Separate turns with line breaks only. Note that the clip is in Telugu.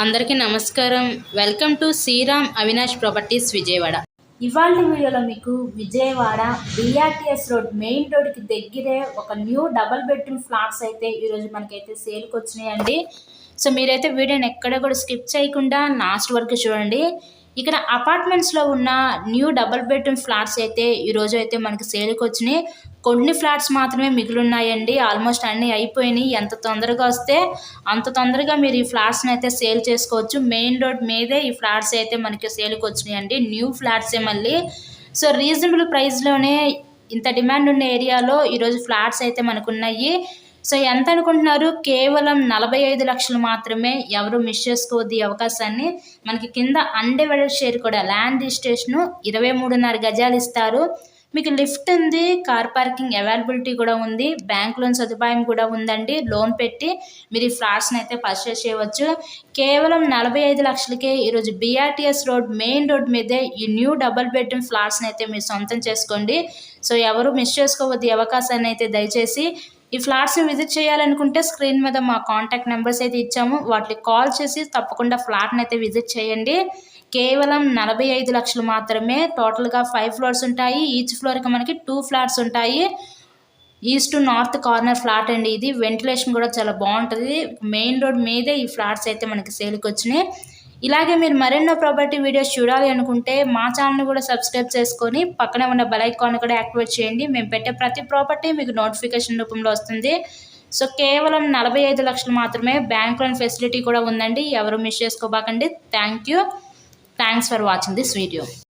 అందరికీ నమస్కారం. Welcome to Sriram Avinash properties Vijayawada.
ఇవాళ వీడియోలో మీకు విజయవాడ బిఆర్టీఎస్ రోడ్ మెయిన్ రోడ్కి దగ్గరే ఒక న్యూ డబుల్ బెడ్రూమ్ ఫ్లాట్స్ అయితే ఈరోజు మనకైతే సేల్కి వచ్చినాయండి. సో మీరైతే వీడియోని ఎక్కడ కూడా స్కిప్ చేయకుండా లాస్ట్ వరకు చూడండి. ఇక్కడ అపార్ట్మెంట్స్లో ఉన్న న్యూ డబుల్ బెడ్రూమ్ ఫ్లాట్స్ అయితే ఈరోజు అయితే మనకి సేల్కి వచ్చినాయి. కొన్ని ఫ్లాట్స్ మాత్రమే మిగిలి ఉన్నాయండి. ఆల్మోస్ట్ అన్నీ అయిపోయినాయి. ఎంత తొందరగా వస్తే అంత తొందరగా మీరు ఈ ఫ్లాట్స్ని అయితే సేల్ చేసుకోవచ్చు. మెయిన్ రోడ్ మీదే ఈ ఫ్లాట్స్ అయితే మనకి సేల్కి వచ్చినాయండి. న్యూ ఫ్లాట్సే మళ్ళీ. సో రీజనబుల్ ప్రైస్లోనే ఇంత డిమాండ్ ఉన్న ఏరియాలో ఈరోజు ఫ్లాట్స్ అయితే మనకు ఉన్నాయి. సో ఎంత అనుకుంటున్నారు? కేవలం 45 లక్షలు మాత్రమే. ఎవరు మిస్ చేసుకోవద్దు ఈ అవకాశాన్ని. మనకి కింద అన్డివైడెడ్ షేర్ కూడా ల్యాండ్ రిజిస్ట్రేషను 23.5 గజాలు ఇస్తారు. మీకు లిఫ్ట్ ఉంది, కార్ పార్కింగ్ అవైలబిలిటీ కూడా ఉంది, బ్యాంక్ లోన్ సదుపాయం కూడా ఉందండి. లోన్ పెట్టి మీరు ఈ ఫ్లాట్స్ని అయితే పర్చేస్ చేయవచ్చు. కేవలం 45 లక్షలకే ఈరోజు బిఆర్టీఎస్ రోడ్ మెయిన్ రోడ్ మీదే ఈ న్యూ డబుల్ బెడ్రూమ్ ఫ్లాట్స్ని అయితే మీరు సొంతం చేసుకోండి. సో ఎవరు మిస్ చేసుకోవద్దు ఈ అవకాశాన్ని అయితే. దయచేసి ఈ ఫ్లాట్స్ని విజిట్ చేయాలనుకుంటే స్క్రీన్ మీద మా కాంటాక్ట్ నెంబర్స్ అయితే ఇచ్చాము. వాటికి కాల్ చేసి తప్పకుండా ఫ్లాట్ని అయితే విజిట్ చేయండి. కేవలం 45 లక్షలు మాత్రమే. టోటల్గా 5 ఫ్లోర్స్ ఉంటాయి. ఈచ్ ఫ్లోర్కి మనకి 2 ఫ్లాట్స్ ఉంటాయి. East to north corner flat అండి ఇది. వెంటిలేషన్ కూడా చాలా బాగుంటుంది. మెయిన్ రోడ్ మీదే ఈ ఫ్లాట్స్ అయితే మనకి సేల్కి వచ్చినాయి. ఇలాగే మీరు మరెన్నో ప్రాపర్టీ వీడియోస్ చూడాలి అనుకుంటే మా ఛానల్ని కూడా సబ్స్క్రైబ్ చేసుకొని పక్కనే ఉన్న బెల్ ఐకాన్ కూడా యాక్టివేట్ చేయండి. మేము పెట్టే ప్రతి ప్రాపర్టీ మీకు నోటిఫికేషన్ రూపంలో వస్తుంది. సో కేవలం 45 లక్షలు మాత్రమే. బ్యాంక్ లోన్ ఫెసిలిటీ కూడా ఉందండి. ఎవరు మిస్ చేసుకోబాకండి. Thanks for watching this video.